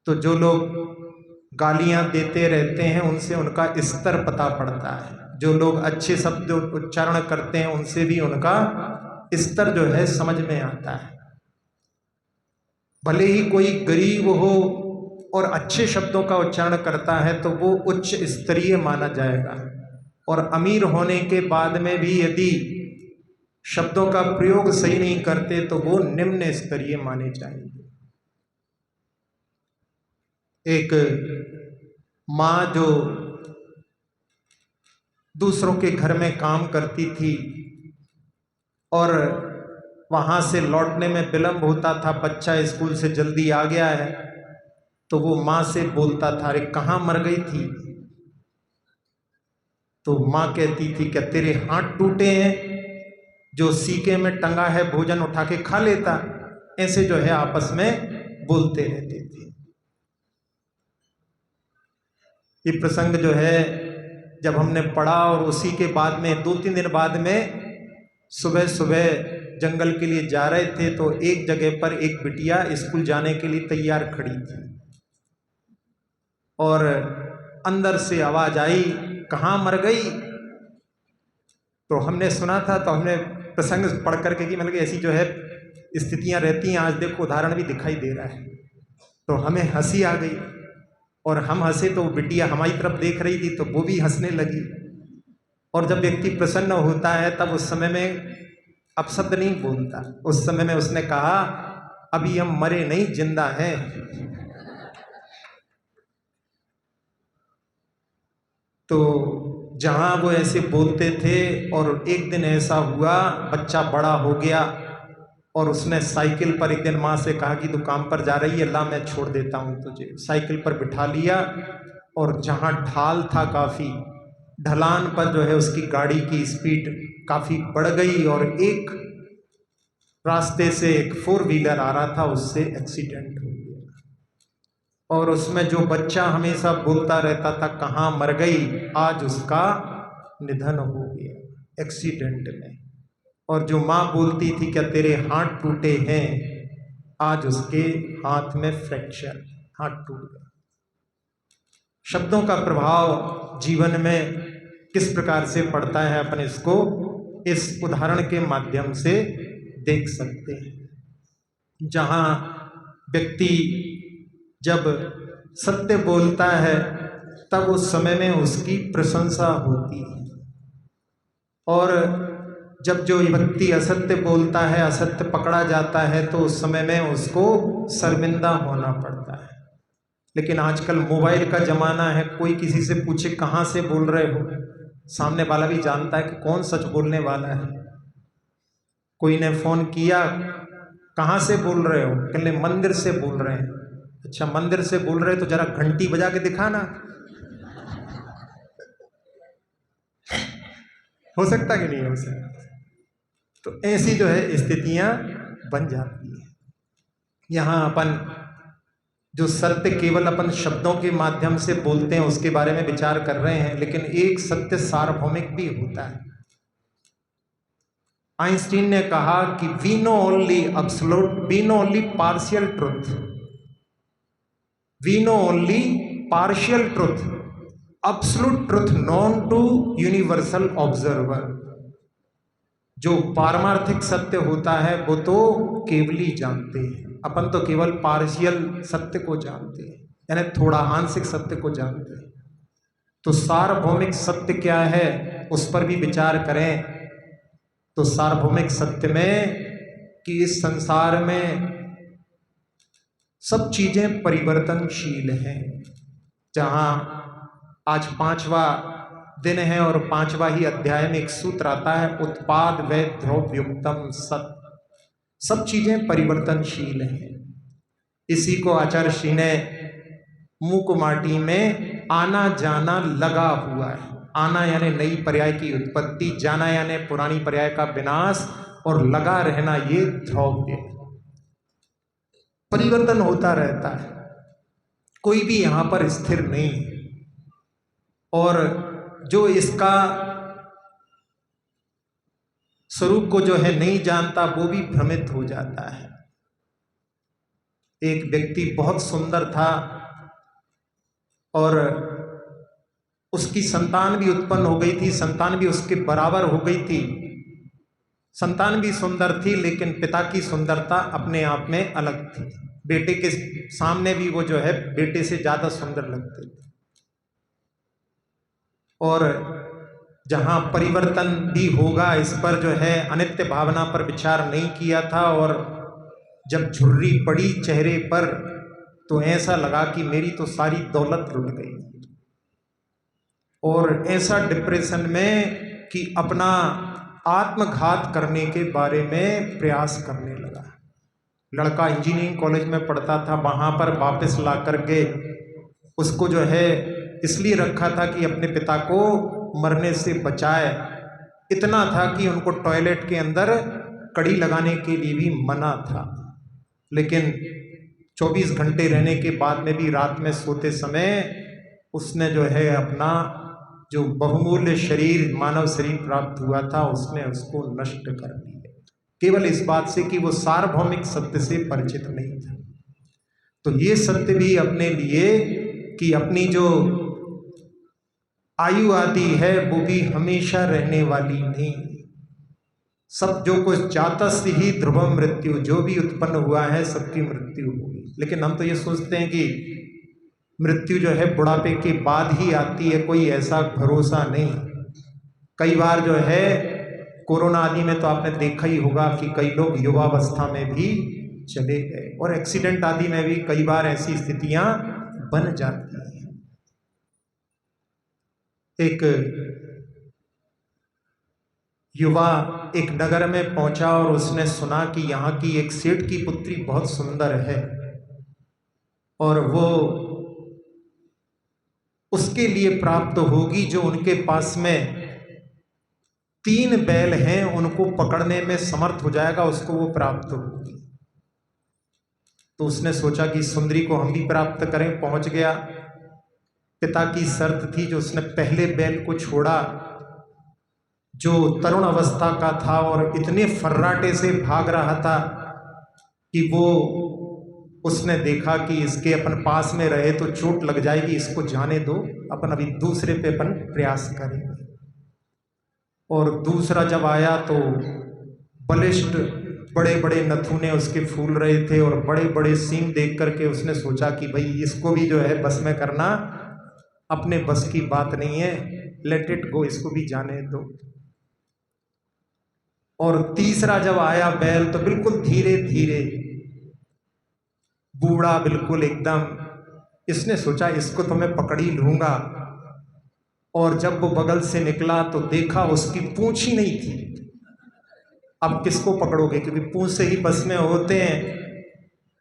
तो जो लोग गालियां देते रहते हैं उनसे उनका स्तर पता पड़ता है। जो लोग अच्छे शब्द उच्चारण करते हैं उनसे भी उनका स्तर जो है समझ में आता है। भले ही कोई गरीब हो और अच्छे शब्दों का उच्चारण करता है तो वो उच्च स्तरीय माना जाएगा, और अमीर होने के बाद में भी यदि शब्दों का प्रयोग सही नहीं करते तो वो निम्न स्तरीय माने जाएंगे। एक माँ जो दूसरों के घर में काम करती थी और वहां से लौटने में विलंब होता था, बच्चा स्कूल से जल्दी आ गया है, तो वो माँ से बोलता था अरे कहाँ मर गई थी? तो माँ कहती थी क्या तेरे हाथ टूटे हैं? जो सीके में टंगा है भोजन उठा के खा लेता। ऐसे जो है आपस में बोलते रहते थे। ये प्रसंग जो है जब हमने पढ़ा और उसी के बाद में 2-3 दिन बाद में सुबह सुबह जंगल के लिए जा रहे थे तो एक जगह पर एक बिटिया स्कूल जाने के लिए तैयार खड़ी थी और अंदर से आवाज आई, कहाँ मर गई। तो हमने सुना था, तो हमने प्रसंग पढ़ करके कि मतलब ऐसी जो है स्थितियां रहती हैं, आज देखो उदाहरण भी दिखाई दे रहा है। तो हमें हंसी आ गई और हम हंसे तो बिटिया हमारी तरफ देख रही थी तो वो भी हंसने लगी। और जब व्यक्ति प्रसन्न होता है तब उस समय में अपशब्द नहीं बोलता। उस समय में उसने कहा, अभी हम मरे नहीं, जिंदा हैं। तो जहां वो ऐसे बोलते थे और एक दिन ऐसा हुआ, बच्चा बड़ा हो गया और उसने साइकिल पर एक दिन माँ से कहा कि तू काम पर जा रही है, ला मैं छोड़ देता हूँ तुझे। साइकिल पर बिठा लिया और जहाँ ढाल था, काफ़ी ढलान पर जो है उसकी गाड़ी की स्पीड काफ़ी बढ़ गई और एक रास्ते से एक 4 व्हीलर आ रहा था, उससे एक्सीडेंट हो गया। और उसमें जो बच्चा हमेशा बोलता रहता था कहाँ मर गई, आज उसका निधन हो गया एक्सीडेंट में। और जो माँ बोलती थी क्या तेरे हाथ टूटे हैं, आज उसके हाथ में फ्रैक्चर, हाथ टूट गया। शब्दों का प्रभाव जीवन में किस प्रकार से पड़ता है, अपन इसको इस उदाहरण के माध्यम से देख सकते हैं। जहां व्यक्ति जब सत्य बोलता है तब उस समय में उसकी प्रशंसा होती है, और जब जो व्यक्ति असत्य बोलता है, असत्य पकड़ा जाता है, तो उस समय में उसको शर्मिंदा होना पड़ता है। लेकिन आजकल मोबाइल का जमाना है, कोई किसी से पूछे कहाँ से बोल रहे हो, सामने वाला भी जानता है कि कौन सच बोलने वाला है। कोई ने फोन किया, कहाँ से बोल रहे हो, कहले मंदिर से बोल रहे हैं। अच्छा मंदिर से बोल रहे तो जरा घंटी बजा के दिखाना। हो सकता कि नहीं हो सकता। तो ऐसी जो है स्थितियां बन जाती है। यहाँ अपन जो सत्य केवल अपन शब्दों के माध्यम से बोलते हैं उसके बारे में विचार कर रहे हैं, लेकिन एक सत्य सार्वभौमिक भी होता है। आइंस्टीन ने कहा कि we know only absolute, we know only partial truth, we know only partial truth, absolute truth known to universal observer. जो पारमार्थिक सत्य होता है वो तो केवल ही जानते हैं, अपन तो केवल पार्शियल सत्य को जानते हैं, यानी थोड़ा आंशिक सत्य को जानते हैं। तो सार्वभौमिक सत्य क्या है उस पर भी विचार करें तो सार्वभौमिक सत्य में कि इस संसार में सब चीजें परिवर्तनशील हैं। जहां आज 5वां दिन है और 5वां ही अध्याय में एक सूत्र आता है, उत्पाद व द्रव्युक्तम सत। सब चीजें परिवर्तनशील हैं। इसी को आचार्य श्री ने मूक माटी में आना जाना लगा हुआ है। आना यानी नई पर्याय की उत्पत्ति, जाना यानी पुरानी पर्याय का विनाश, और लगा रहना ये द्रव्य। परिवर्तन होता रहता है, कोई भी यहां पर स्थिर नहीं है। और जो इसका स्वरूप को जो है नहीं जानता वो भी भ्रमित हो जाता है। एक व्यक्ति बहुत सुंदर था और उसकी संतान भी उत्पन्न हो गई थी, संतान भी उसके बराबर हो गई थी। संतान भी सुंदर थी लेकिन पिता की सुंदरता अपने आप में अलग थी। बेटे के सामने भी वो जो है बेटे से ज्यादा सुंदर लगते थे। और जहां परिवर्तन भी होगा इस पर जो है अनित्य भावना पर विचार नहीं किया था, और जब झुर्री पड़ी चेहरे पर तो ऐसा लगा कि मेरी तो सारी दौलत लुट गई, और ऐसा डिप्रेशन में कि अपना आत्मघात करने के बारे में प्रयास करने लगा। लड़का इंजीनियरिंग कॉलेज में पढ़ता था, वहां पर वापस ला करके उसको जो है इसलिए रखा था कि अपने पिता को मरने से बचाए। इतना था कि उनको टॉयलेट के अंदर कड़ी लगाने के लिए भी मना था, लेकिन 24 घंटे रहने के बाद में भी रात में सोते समय उसने जो है अपना जो बहुमूल्य शरीर, मानव शरीर प्राप्त हुआ था, उसने उसको नष्ट कर दिया। केवल इस बात से कि वो सार्वभौमिक सत्य से परिचित नहीं था। तो ये सत्य भी अपने लिए कि अपनी जो आयु आदि है वो भी हमेशा रहने वाली नहीं। सब जो कुछ जातस्य ही ध्रुवम मृत्यु, जो भी उत्पन्न हुआ है सबकी मृत्यु होगी। लेकिन हम तो ये सोचते हैं कि मृत्यु जो है बुढ़ापे के बाद ही आती है, कोई ऐसा भरोसा नहीं। कई बार जो है कोरोना आदि में तो आपने देखा ही होगा कि कई लोग युवावस्था में भी चले गए, और एक्सीडेंट आदि में भी कई बार ऐसी स्थितियां बन जाती हैं। एक युवा एक नगर में पहुंचा और उसने सुना कि यहाँ की एक सेठ की पुत्री बहुत सुंदर है और वो उसके लिए प्राप्त होगी जो उनके पास में 3 बैल हैं, उनको पकड़ने में समर्थ हो जाएगा, उसको वो प्राप्त होगी। तो उसने सोचा कि सुंदरी को हम भी प्राप्त करें। पहुंच गया। पिता की शर्त थी जो उसने पहले बैल को छोड़ा, जो तरुण अवस्था का था और इतने फर्राटे से भाग रहा था कि वो उसने देखा कि इसके अपन पास में रहे तो चोट लग जाएगी, इसको जाने दो, अपन अभी दूसरे पे अपन प्रयास करेंगे। और दूसरा जब आया तो बलिष्ठ बड़े बड़े नथुने उसके फूल रहे थे और बड़े बड़े सींग देख करके उसने सोचा कि भाई इसको भी जो है बस में करना अपने बस की बात नहीं है, लेट इट गो, इसको भी जाने दो। और तीसरा जब आया बैल तो बिल्कुल धीरे धीरे, बूढ़ा बिल्कुल एकदम, इसने सोचा इसको तो मैं पकड़ ही लूंगा। और जब वो बगल से निकला तो देखा उसकी पूंछ ही नहीं थी। अब किसको पकड़ोगे, क्योंकि पूंछ से ही बस में होते हैं।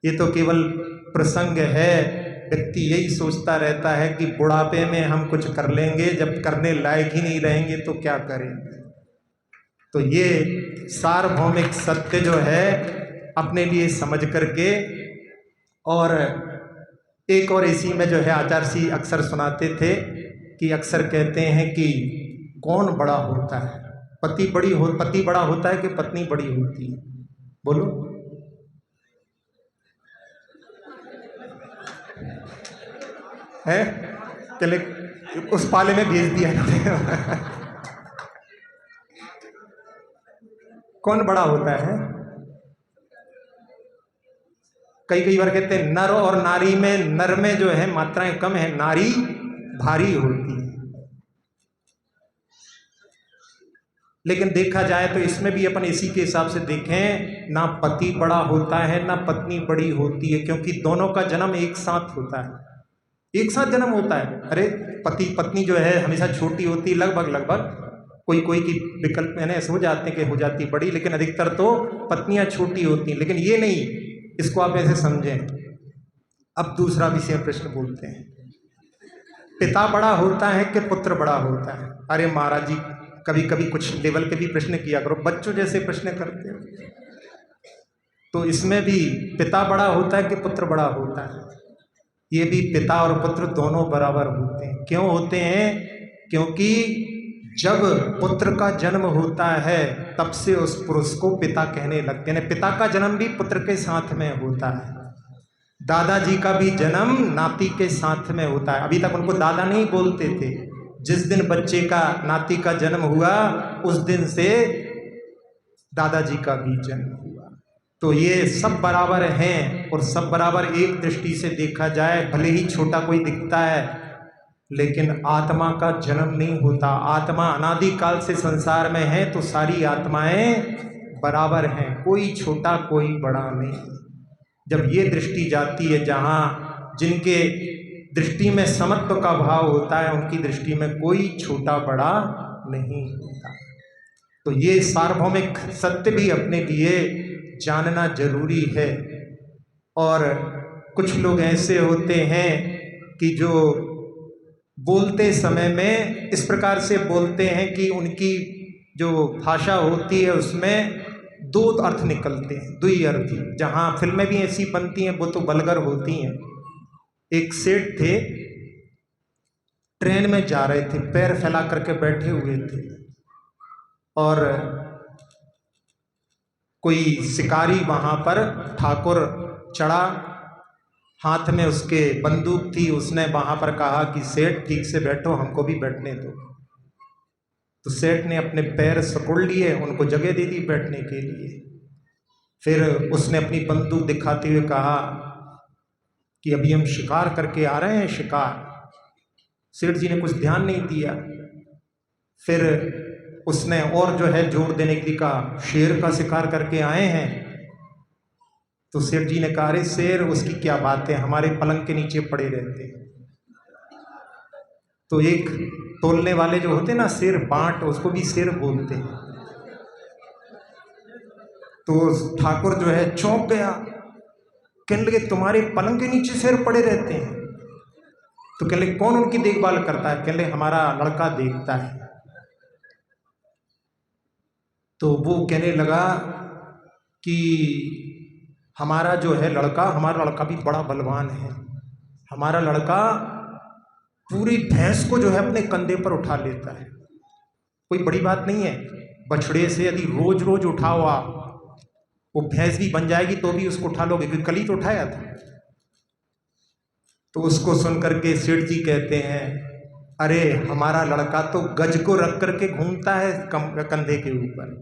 ये तो केवल प्रसंग है, व्यक्ति यही सोचता रहता है कि बुढ़ापे में हम कुछ कर लेंगे, जब करने लायक ही नहीं रहेंगे तो क्या करेंगे। तो ये सार्वभौमिक सत्य जो है अपने लिए समझ करके, और एक और इसी में जो है आचार्य जी अक्सर सुनाते थे कि अक्सर कहते हैं कि कौन बड़ा होता है, पति बड़ा होता है कि पत्नी बड़ी होती है? बोलो। है चले उस पाले में भेज दिया कौन बड़ा होता है? कई बार कहते हैं नर और नारी में, नर में जो है मात्राएं कम है, नारी भारी होती है। लेकिन देखा जाए तो इसमें भी अपन इसी के हिसाब से देखें, ना पति बड़ा होता है ना पत्नी बड़ी होती है, क्योंकि दोनों का जन्म एक साथ होता है, एक साथ जन्म होता है। अरे पति पत्नी जो है हमेशा छोटी होती, लगभग कोई की विकल्प में ऐसे हो जाते हैं कि हो जाती बड़ी, लेकिन अधिकतर तो पत्नियां छोटी होती हैं। लेकिन ये नहीं, इसको आप ऐसे समझें। अब दूसरा विषय प्रश्न बोलते हैं, पिता बड़ा होता है कि पुत्र बड़ा होता है? अरे महाराज जी, कभी कभी कुछ लेवल के भी प्रश्न किया करो, बच्चों जैसे प्रश्न करते हो। तो इसमें भी पिता बड़ा होता है कि पुत्र बड़ा होता है? ये भी पिता और पुत्र दोनों बराबर होते हैं। क्यों होते हैं? क्योंकि जब पुत्र का जन्म होता है तब से उस पुरुष को पिता कहने लगते हैं। पिता का जन्म भी पुत्र के साथ में होता है, दादाजी का भी जन्म नाती के साथ में होता है। अभी तक उनको दादा नहीं बोलते थे, जिस दिन बच्चे का नाती का जन्म हुआ उस दिन से दादाजी का भी जन्म हुआ। तो ये सब बराबर हैं, और सब बराबर एक दृष्टि से देखा जाए, भले ही छोटा कोई दिखता है लेकिन आत्मा का जन्म नहीं होता। आत्मा अनादिकाल से संसार में है, तो सारी आत्माएं बराबर हैं, कोई छोटा कोई बड़ा नहीं। जब ये दृष्टि जाती है, जहाँ जिनके दृष्टि में समत्व का भाव होता है, उनकी दृष्टि में कोई छोटा बड़ा नहीं होता। तो ये सार्वभौमिक सत्य भी अपने लिए जानना जरूरी है। और कुछ लोग ऐसे होते हैं कि जो बोलते समय में इस प्रकार से बोलते हैं कि उनकी जो भाषा होती है उसमें दो अर्थ निकलते हैं, दुई अर्थ। जहाँ फिल्में भी ऐसी बनती हैं वो तो वल्गर होती हैं। एक सेठ थे, ट्रेन में जा रहे थे, पैर फैला करके बैठे हुए थे, और कोई शिकारी वहां पर ठाकुर चढ़ा, हाथ में उसके बंदूक थी। उसने वहां पर कहा कि सेठ ठीक से बैठो, हमको भी बैठने दो। तो सेठ ने अपने पैर सिकुड़ लिए, उनको जगह दे दी बैठने के लिए। फिर उसने अपनी बंदूक दिखाते हुए कहा कि अभी हम शिकार करके आ रहे हैं, शिकार। सेठ जी ने कुछ ध्यान नहीं दिया। फिर उसने और जो है जोर देने के लिए कहा, शेर का शिकार करके आए हैं। तो सेठ जी ने कहा, अरे शेर उसकी क्या बात है, हमारे पलंग के नीचे पड़े रहते हैं। तो एक तोलने वाले जो होते ना, शेर बांट, उसको भी शेर बोलते हैं। तो ठाकुर जो है चौंक गया, कहने लगे तुम्हारे पलंग के नीचे शेर पड़े रहते हैं? तो कहने लगे कौन उनकी देखभाल करता है? कहने लगे हमारा लड़का देखता है। तो वो कहने लगा कि हमारा जो है लड़का, हमारा लड़का भी बड़ा बलवान है। हमारा लड़का पूरी भैंस को जो है अपने कंधे पर उठा लेता है। कोई बड़ी बात नहीं है, बछड़े से यदि रोज रोज उठाओ आप, वो भैंस भी बन जाएगी तो भी उसको उठा लोगे, क्योंकि कल ही तो उठाया था। तो उसको सुन करके सेठ जी कहते हैं, अरे हमारा लड़का तो गज को रख करके घूमता है कंधे के ऊपर।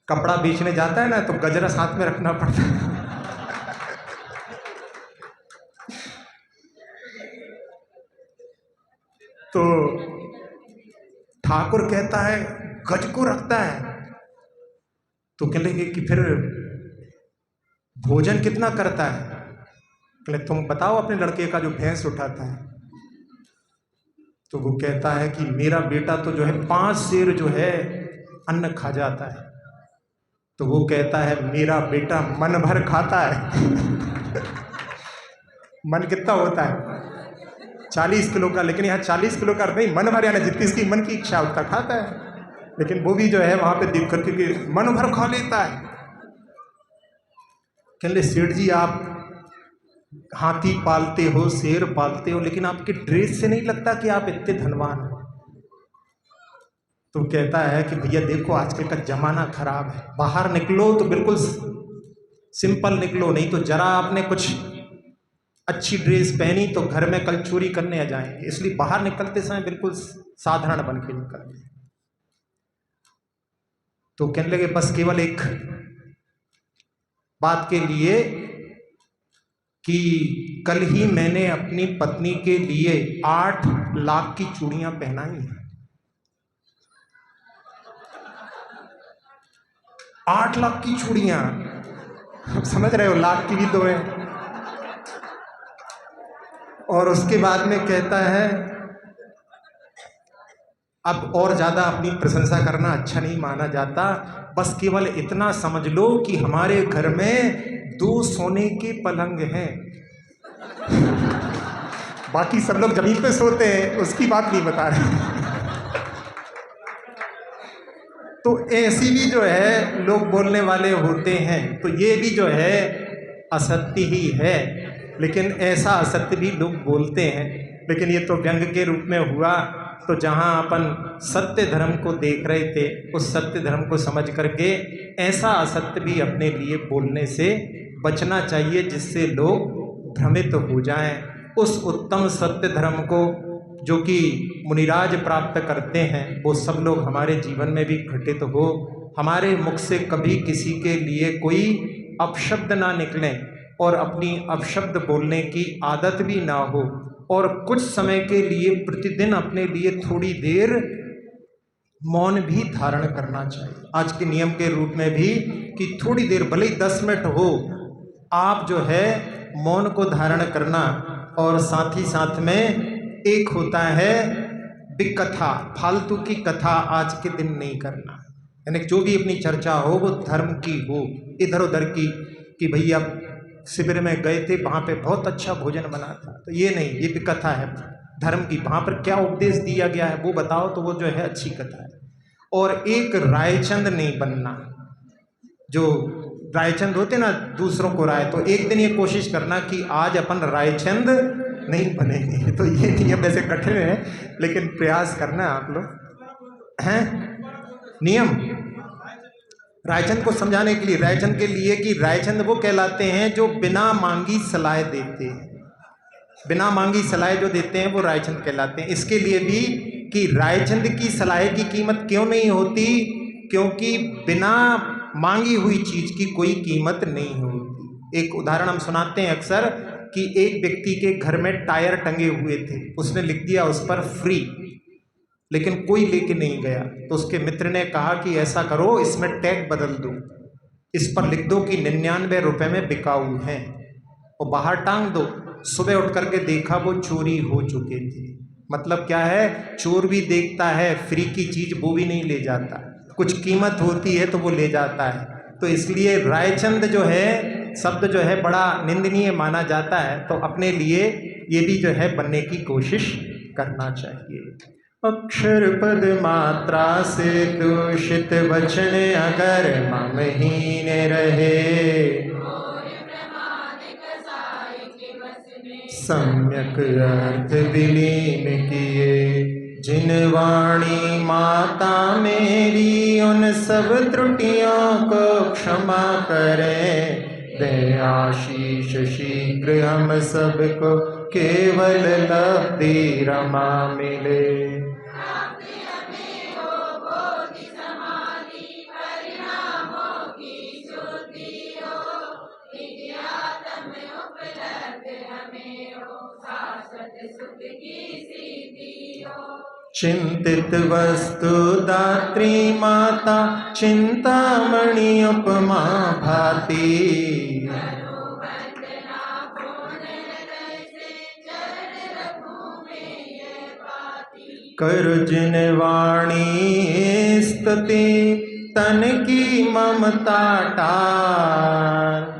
कपड़ा बेचने जाता है ना, तो गजरा साथ में रखना पड़ता है। तो ठाकुर कहता है गज को रखता है। तो कह लेंगे कि फिर भोजन कितना करता है? कहले तुम बताओ अपने लड़के का जो भैंस उठाता है। तो वो कहता है कि मेरा बेटा तो जो है 5 सेर जो है अन्न खा जाता है। तो वो कहता है मेरा बेटा मन भर खाता है। मन कितना होता है? 40 किलो का। लेकिन यहाँ 40 किलो का नहीं, मन भर, यानी जितनी इसकी मन की इच्छा उतना खाता है। लेकिन वो भी जो है वहां पे देख करके मन भर खा लेता है। कहले सेठ जी आप हाथी पालते हो, शेर पालते हो, लेकिन आपके ड्रेस से नहीं लगता कि आप इतने धनवान हो। तो कहता है कि भैया देखो आजकल का जमाना खराब है, बाहर निकलो तो बिल्कुल सिंपल निकलो, नहीं तो जरा आपने कुछ अच्छी ड्रेस पहनी तो घर में कल चोरी करने आ जाएंगे, इसलिए बाहर निकलते समय बिल्कुल साधारण बन के निकलते। तो कहने लगे बस केवल एक बात के लिए कि कल ही मैंने अपनी पत्नी के लिए 8 लाख की चूड़ियां पहनाई हैं। 8 लाख की चूड़ियां, समझ रहे हो, लाख की भी तो है। और उसके बाद में कहता है अब और ज्यादा अपनी प्रशंसा करना अच्छा नहीं माना जाता, बस केवल इतना समझ लो कि हमारे घर में 2 सोने के पलंग हैं। बाकी सब लोग जमीन पे सोते हैं, उसकी बात नहीं बता रहे। तो ऐसी भी जो है लोग बोलने वाले होते हैं। तो ये भी जो है असत्य ही है, लेकिन ऐसा असत्य भी लोग बोलते हैं। लेकिन ये तो व्यंग के रूप में हुआ। तो जहाँ अपन सत्य धर्म को देख रहे थे, उस सत्य धर्म को समझ करके ऐसा असत्य भी अपने लिए बोलने से बचना चाहिए, जिससे लोग भ्रमित हो जाएं। उस उत्तम सत्य धर्म को जो कि मुनिराज प्राप्त करते हैं, वो सब लोग हमारे जीवन में भी घटित हो। हमारे मुख से कभी किसी के लिए कोई अपशब्द ना निकले और अपनी अपशब्द बोलने की आदत भी ना हो। और कुछ समय के लिए प्रतिदिन अपने लिए थोड़ी देर मौन भी धारण करना चाहिए, आज के नियम के रूप में भी, कि थोड़ी देर भले ही 10 मिनट हो, आप जो है मौन को धारण करना। और साथ ही साथ में एक होता है विकथा, फालतू की कथा आज के दिन नहीं करना। यानी जो भी अपनी चर्चा हो वो धर्म की हो, इधर उधर की, कि भैया शिविर में गए थे वहाँ पे बहुत अच्छा भोजन बना था, तो ये नहीं, ये भी कथा है धर्म की। वहाँ पर क्या उपदेश दिया गया है वो बताओ, तो वो जो है अच्छी कथा है। और एक रायचंद नहीं बनना, जो रायचंद होते ना दूसरों को राय, तो एक दिन ये कोशिश करना कि आज अपन रायचंद नहीं बनेंगे। तो ये नियम वैसे कठिन है, लेकिन प्रयास करना आप लोग हैं। नियम रायचंद को समझाने के लिए, रायचंद के लिए कि रायचंद वो कहलाते हैं जो बिना मांगी सलाह देते हैं, बिना मांगी सलाह जो देते हैं वो रायचंद कहलाते हैं। इसके लिए भी कि रायचंद की सलाह की कीमत क्यों नहीं होती, क्योंकि बिना मांगी हुई चीज की कोई कीमत नहीं होती। एक उदाहरण हम सुनाते हैं अक्सर कि एक व्यक्ति के घर में टायर टंगे हुए थे, उसने लिख दिया उस पर फ्री, लेकिन कोई लेके नहीं गया। तो उसके मित्र ने कहा कि ऐसा करो, इसमें टैग बदल दो, इस पर लिख दो कि 99 रुपए में बिकाऊ है, और बाहर टांग दो। सुबह उठ करके देखा वो चोरी हो चुके थे। मतलब क्या है, चोर भी देखता है, फ्री की चीज वो भी नहीं ले जाता, कुछ कीमत होती है तो वो ले जाता है। तो इसलिए रायचंद जो है शब्द जो है बड़ा निंदनीय माना जाता है, तो अपने लिए ये भी जो है बनने की कोशिश करना चाहिए। अक्षर पद मात्रा से दूषित वचन अगर ममहीन रहे, सम्यक अर्थ विलीन किए। जिन वाणी माता मेरी उन सब त्रुटियों को क्षमा करे, दे आशीष शीघ्र हम सबको केवल लब्धि रमा मिले। चिंतित वस्तु दात्री माता, चिंतामणि उपमा भाती। कर जिन वाणी स्तुति, तन की ममता टार।